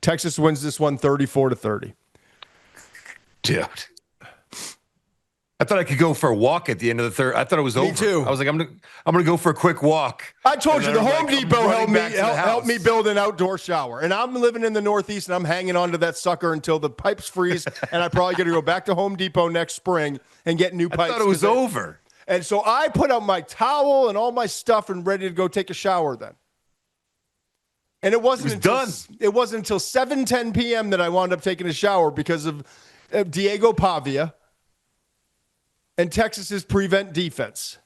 Texas wins this one 34-30. Dude. I thought I could go for a walk at the end of the third. I thought it was over. Me too. I was like, I'm gonna go for a quick walk. I told you the Home Depot helped me build an outdoor shower, and I'm living in the Northeast, and I'm hanging on to that sucker until the pipes freeze, and I probably got to go back to Home Depot next spring and get new pipes. I thought it was over. And so I put out my towel and all my stuff and ready to go take a shower then. And it wasn't until 7:10 p.m. that I wound up taking a shower because of Diego Pavia and Texas's prevent defense.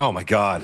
Oh, my God.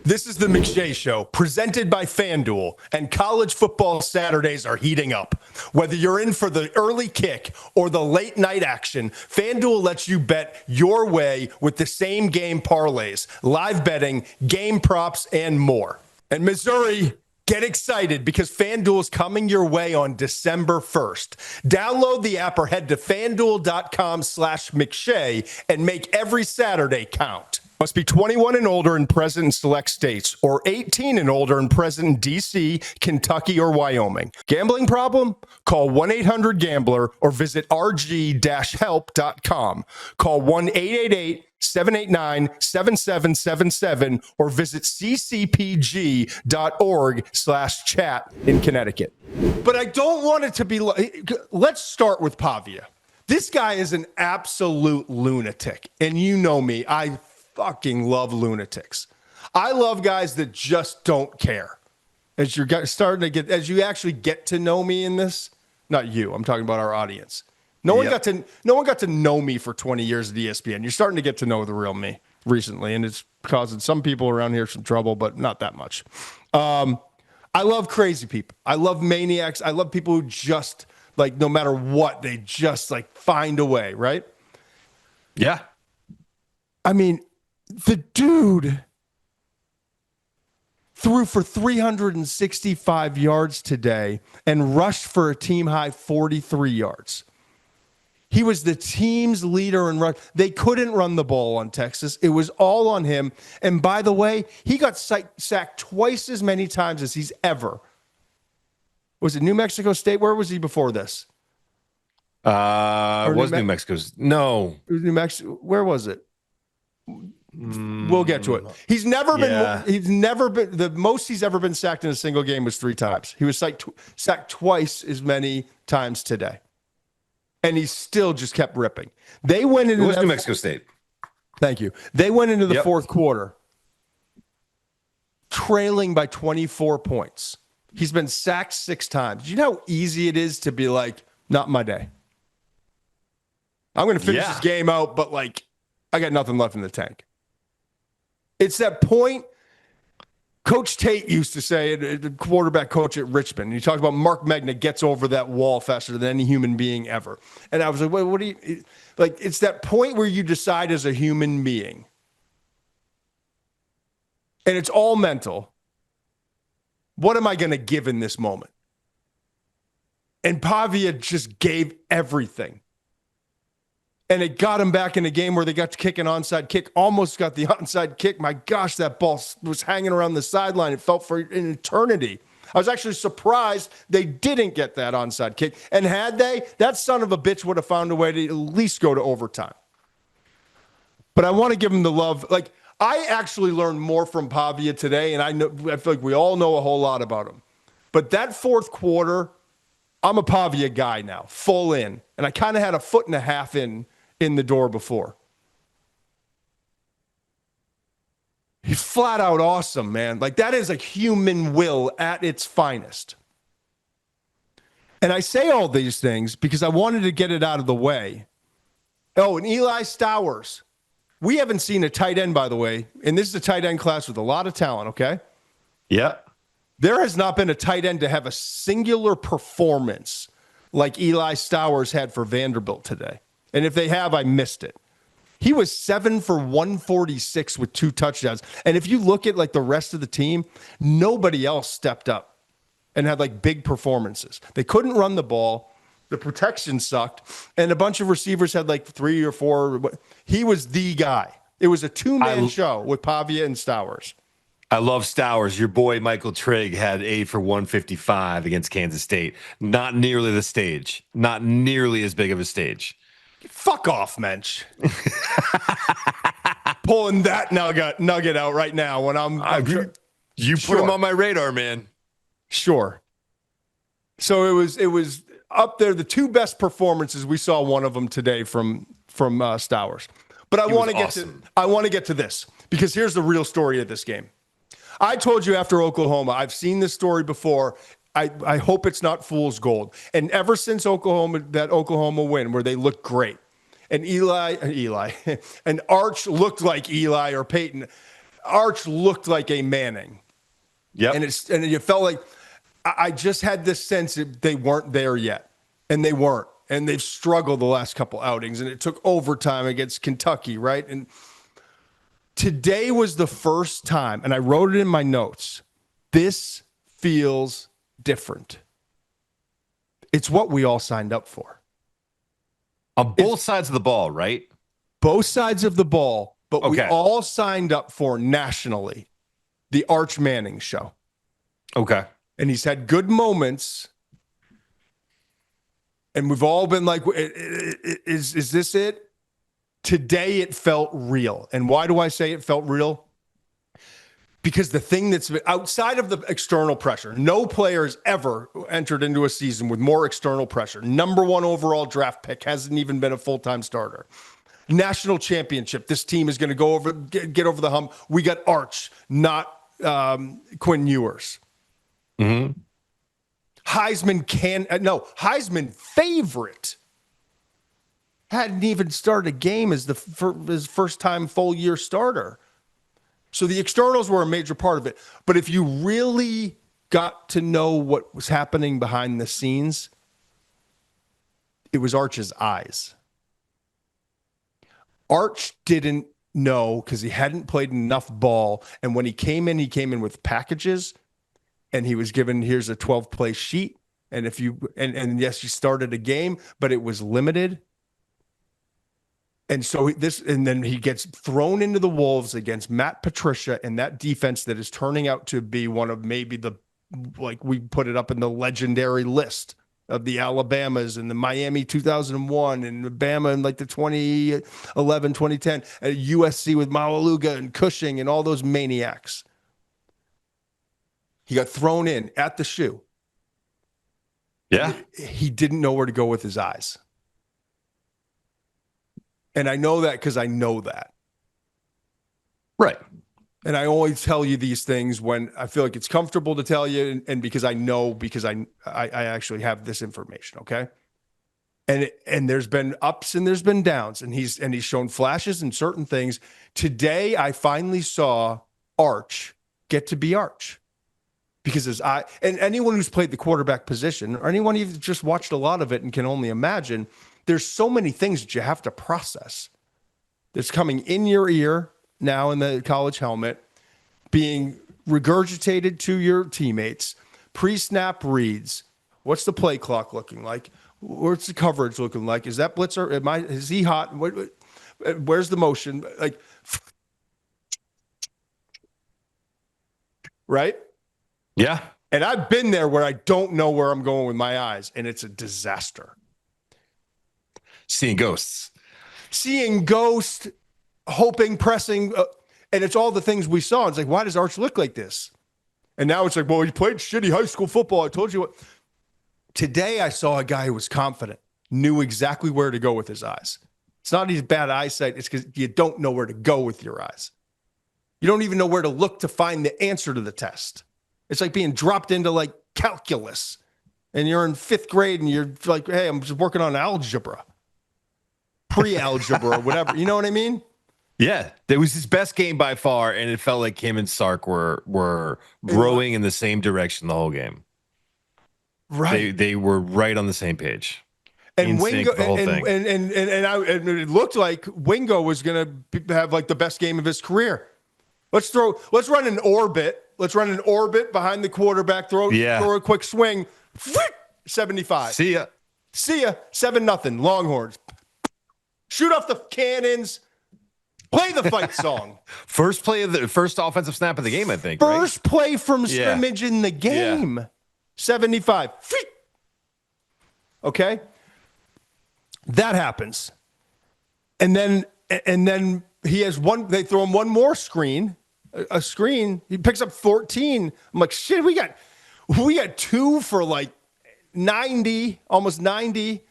This is the McShay Show, presented by FanDuel, and college football Saturdays are heating up. Whether you're in for the early kick or the late night action, FanDuel lets you bet your way with the same game parlays, live betting, game props, and more. And Missouri, get excited because FanDuel is coming your way on December 1st. Download the app or head to FanDuel.com/McShay and make every Saturday count. Must be 21 and older and present in select states, or 18 and older and present in D.C., Kentucky, or Wyoming. Gambling problem? Call 1-800-GAMBLER or visit rg-help.com. Call 1-888-789-7777 or visit ccpg.org/chat in Connecticut. But I don't want it to be let's start with Pavia. This guy is an absolute lunatic. And you know me, I fucking love lunatics. I love guys that just don't care. As you're starting to get, as you actually get to know me in this, not you, I'm talking about our audience. No one got to know me for 20 years at ESPN. You're starting to get to know the real me recently, and it's causing some people around here some trouble, but not that much. I love crazy people. I love maniacs. I love people who just like, no matter what, they just like find a way, right? Yeah. I mean, the dude threw for 365 yards today and rushed for a team high 43 yards. He was the team's leader in run. They couldn't run the ball on Texas. It was all on him. And by the way, he got sacked twice as many times as he's ever. Was it New Mexico State? Where was he before this? Was New Mexico's? No. It was New Mexico. Where was it? We'll get to it. He's never been, the most he's ever been sacked in a single game was 3 times. He was sacked twice as many times today. And he still just kept ripping. They went into New Mexico State. Thank you. They went into the fourth quarter trailing by 24 points. He's been sacked 6 times. Do you know how easy it is to be like, not my day? I'm going to finish this game out, but like, I got nothing left in the tank. It's that point Coach Tate used to say, the quarterback coach at Richmond. He talked about Mark Megna gets over that wall faster than any human being ever. And I was like, what do you, like, it's that point where you decide as a human being. And it's all mental. What am I going to give in this moment? And Pavia just gave everything. And it got him back in a game where they got to kick an onside kick, almost got the onside kick. My gosh, that ball was hanging around the sideline. It felt for an eternity. I was actually surprised they didn't get that onside kick. And had they, that son of a bitch would have found a way to at least go to overtime. But I want to give him the love. Like, I actually learned more from Pavia today, and I feel like we all know a whole lot about him. But that fourth quarter, I'm a Pavia guy now, full in. And I kind of had a foot and a half in the door before. He's flat out awesome, man. Like, that is a human will at its finest. And I say all these things because I wanted to get it out of the way. Oh, and Eli Stowers. We haven't seen a tight end, by the way, and this is a tight end class with a lot of talent, okay? Yeah. There has not been a tight end to have a singular performance like Eli Stowers had for Vanderbilt today. And if they have, I missed it. He was 7 for 146 with 2 touchdowns. And if you look at like the rest of the team, nobody else stepped up and had like big performances. They couldn't run the ball. The protection sucked. And a bunch of receivers had like 3 or 4. He was the guy. It was a 2-man show with Pavia and Stowers. I love Stowers. Your boy Michael Trigg had 8 for 155 against Kansas State. Not nearly the stage. Not nearly as big of a stage. Fuck off, Mensch. Pulling that nugget out right now when you sure. put him on my radar, man. Sure. So it was up there. The two best performances, we saw one of them today from Stowers. But I want to get to this, because here's the real story of this game. I told you after Oklahoma, I've seen this story before. I hope it's not fool's gold. And ever since that Oklahoma win, where they looked great, and Eli and Arch looked like Eli or Peyton, Arch looked like a Manning. Yep. And you felt like I just had this sense that they weren't there yet, and they weren't, and they've struggled the last couple outings, and it took overtime against Kentucky, right? And today was the first time, and I wrote it in my notes, this feels different. It's what we all signed up for. On both sides of the ball, right? Both sides of the ball, but we Okay. all signed up for nationally the Arch Manning show. Okay. And he's had good moments, and we've all been like, is this it? Today it felt real. And why do I say it felt real? Because the thing that's outside of the external pressure, no player has ever entered into a season with more external pressure. Number 1 overall draft pick, hasn't even been a full-time starter. National championship, this team is going to get over the hump. We got Arch, not Quinn Ewers. Mm-hmm. Heisman favorite. Hadn't even started a game as his first-time full-year starter. So the externals were a major part of it. But if you really got to know what was happening behind the scenes, it was Arch's eyes. Arch didn't know because he hadn't played enough ball. And when he came in with packages, and he was given, here's a 12-play sheet. And yes, he started a game, but it was limited. And so then he gets thrown into the Wolves against Matt Patricia and that defense that is turning out to be one of maybe we put it up in the legendary list of the Alabamas and the Miami 2001 and Bama in like the 2011, 2010, at USC with Malaluga and Cushing and all those maniacs. He got thrown in at the shoe. Yeah. He didn't know where to go with his eyes. And I know that because I know that. Right. And I always tell you these things when I feel like it's comfortable to tell you, and because I know, because I actually have this information, okay? And there's been ups and there's been downs, and he's shown flashes and certain things. Today, I finally saw Arch get to be Arch. Because and anyone who's played the quarterback position, or anyone who's just watched a lot of it and can only imagine, there's so many things that you have to process that's coming in your ear now in the college helmet, being regurgitated to your teammates, pre-snap reads. What's the play clock looking like? What's the coverage looking like? Is that blitzer? Is he hot? Where's the motion? Like, right? Yeah. And I've been there where I don't know where I'm going with my eyes, and it's a disaster. Seeing ghosts, hoping, pressing, and it's all the things we saw. It's like, why does Arch look like this? And now it's like, well, he played shitty high school football. I told you what. Today I saw a guy who was confident, knew exactly where to go with his eyes. It's not his bad eyesight. It's because you don't know where to go with your eyes. You don't even know where to look to find the answer to the test. It's like being dropped into like calculus, and you're in 5th grade and you're like, hey, I'm just working on algebra. Pre-algebra or whatever. You know what I mean? Yeah. That was his best game by far, and it felt like him and Sark were rowing in the same direction the whole game. Right. They were right on the same page. And Wingo, the whole thing. And it looked like Wingo was going to have like the best game of his career. Let's run an orbit. Let's run an orbit behind the quarterback. Throw a quick swing. 75. See ya. 7-0. Longhorns. Shoot off the cannons. Play the fight song. First play of the first offensive snap of the game, I think. First play from Yeah. scrimmage in the game. 75. Okay? That happens. And then he has one, they throw him one more screen, a screen. He picks up 14. I'm like, shit, we got 2 for like 90, almost 90,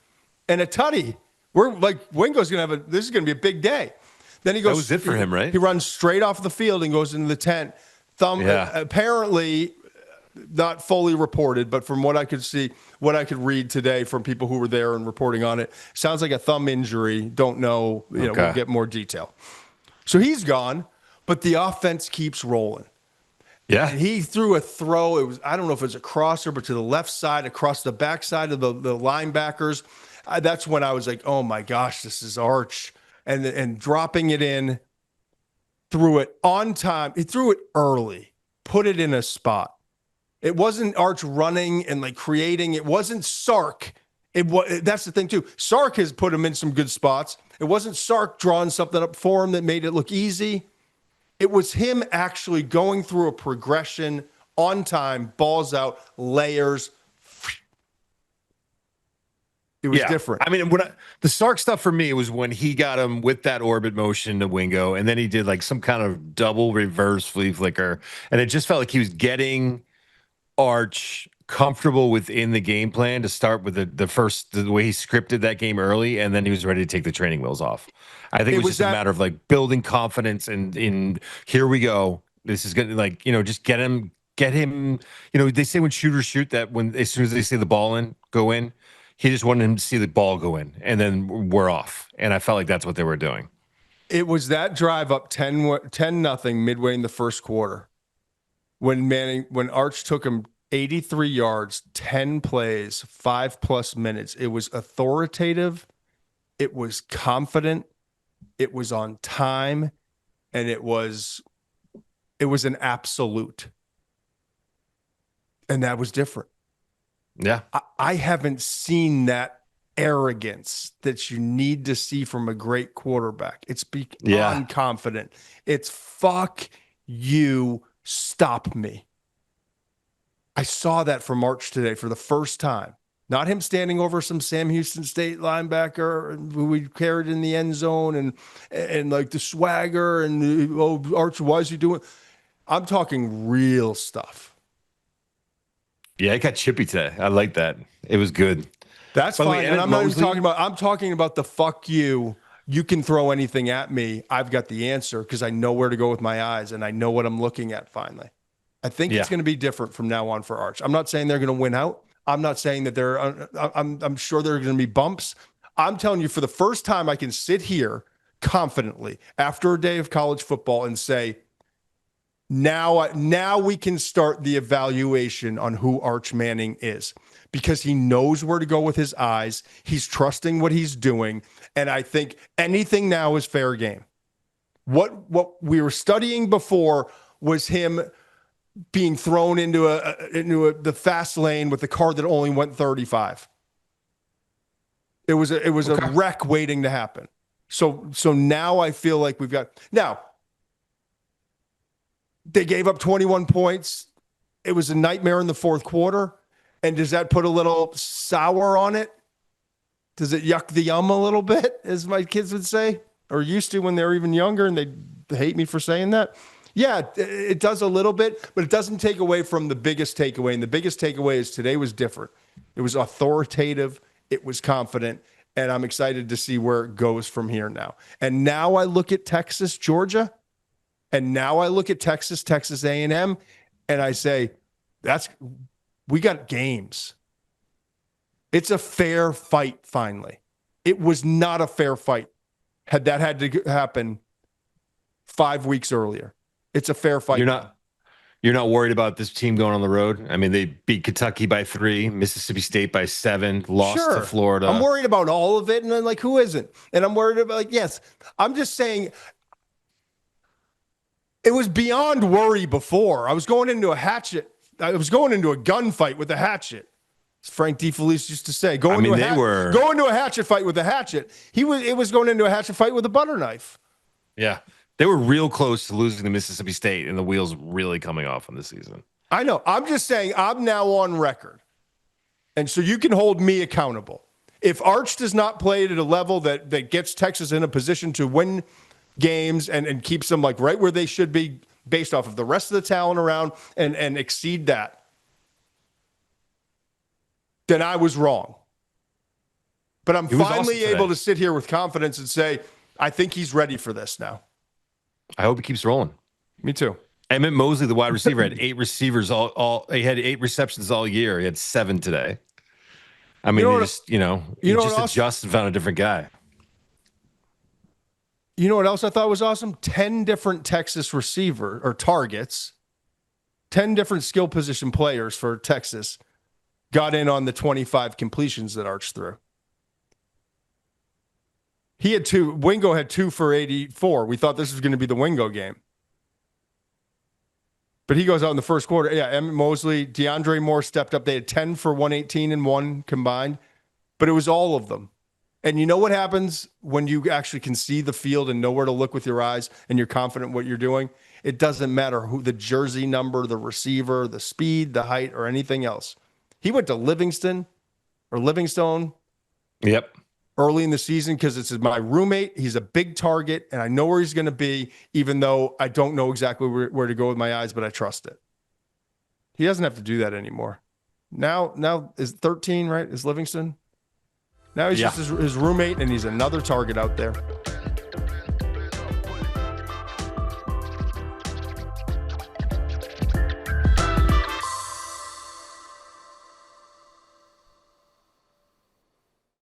and a tutty. We're like, Wingo's going to this is going to be a big day. Then he goes. That was it for him, right? He runs straight off the field and goes into the tent. Apparently not fully reported, but from what I could see, what I could read today from people who were there and reporting on it, sounds like a thumb injury. Don't know, we'll get more detail. So he's gone, but the offense keeps rolling. Yeah. And he threw a throw. It was, I don't know if it was a crosser, but to the left side, across the backside of the linebackers. That's when I was like, oh my gosh, this is Arch. And dropping it in, threw it on time. He threw it early, put it in a spot. It wasn't Arch running and like creating. It wasn't Sark. That's the thing too. Sark has put him in some good spots. It wasn't Sark drawing something up for him that made it look easy. It was him actually going through a progression on time, balls out, layers. It was different. I mean, the Sark stuff for me was when he got him with that orbit motion to Wingo, and then he did like some kind of double reverse flea flicker, and it just felt like he was getting Arch comfortable within the game plan to start with the way he scripted that game early, and then he was ready to take the training wheels off. I think it was just a matter of like building confidence and in here we go. This is gonna just get him. They say when shooters shoot that as soon as they see the ball go in. He just wanted him to see the ball go in, and then we're off. And I felt like that's what they were doing. It was that drive up 10-0 midway in the first quarter when Arch took him 83 yards, 10 plays, 5+ minutes. It was authoritative. It was confident. It was on time. And it was an absolute. And that was different. Yeah. I haven't seen that arrogance that you need to see from a great quarterback. It's beyond confident. It's fuck you, stop me. I saw that from Arch today for the first time. Not him standing over some Sam Houston State linebacker who we carried in the end zone and like the swagger and Arch, why is he doing? I'm talking real stuff. Yeah, it got chippy today. I like that. It was good. That's fine. And I'm not even talking about, I'm talking about the fuck you. You can throw anything at me. I've got the answer because I know where to go with my eyes and I know what I'm looking at finally. I think it's going to be different from now on for Arch. I'm not saying they're going to win out. I'm not saying that I'm sure there are going to be bumps. I'm telling you, for the first time, I can sit here confidently after a day of college football and say, now we can start the evaluation on who Arch Manning is because he knows where to go with his eyes. He's trusting what he's doing. And I think anything now is fair game. What we were studying before was him being thrown into the fast lane with a car that only went 35. It was a wreck waiting to happen. So now I feel like we've got now. They gave up 21 points. It was a nightmare in the fourth quarter. And does that put a little sour on it? Does it yuck the yum a little bit, as my kids would say, or used to when they were even younger, and they hate me for saying that? Yeah, it does a little bit, but it doesn't take away from the biggest takeaway. And the biggest takeaway is today was different. It was authoritative. It was confident. And I'm excited to see where it goes from here now. And now I look at Texas, Georgia. And now I look at Texas A&M, and I say, we got games. It's a fair fight, finally. It was not a fair fight had that had to happen 5 weeks earlier. It's a fair fight. You're not worried about this team going on the road? I mean, they beat Kentucky by 3, Mississippi State by 7, lost to Florida. I'm worried about all of it, and I'm like, who isn't? And I'm worried about, yes. I'm just saying, it was beyond worry before. I was going into a gunfight with a hatchet. As Frank DeFelice used to say, go into a hatchet fight with a hatchet. It was going into a hatchet fight with a butter knife. Yeah. They were real close to losing to Mississippi State, and the wheels really coming off on the season. I know. I'm just saying I'm now on record. And so you can hold me accountable. If Arch does not play at a level that gets Texas in a position to win games and keeps them like right where they should be based off of the rest of the talent around and exceed that, then I was wrong. But I'm finally able to sit here with confidence and say, I think he's ready for this now. I hope he keeps rolling. Me too. Emmett Mosley, the wide receiver, had 8 receivers he had 8 receptions all year. He had 7 today. I mean, he just adjusted and found a different guy. You know what else I thought was awesome? 10 different Texas receiver or targets, 10 different skill position players for Texas got in on the 25 completions that Arch threw. He had 2. Wingo had 2 for 84. We thought this was going to be the Wingo game. But he goes out in the first quarter. Yeah, Emmett Mosley, DeAndre Moore stepped up. They had 10 for 118 and 1 combined. But it was all of them. And you know what happens when you actually can see the field and know where to look with your eyes and you're confident what you're doing? It doesn't matter who the jersey number, the receiver, the speed, the height, or anything else. He went to Livingstone. Yep. Early in the season because it's my roommate. He's a big target, and I know where he's going to be, even though I don't know exactly where to go with my eyes, but I trust it. He doesn't have to do that anymore. Now is 13, right? Is Livingston? Now he's just his roommate, and he's another target out there.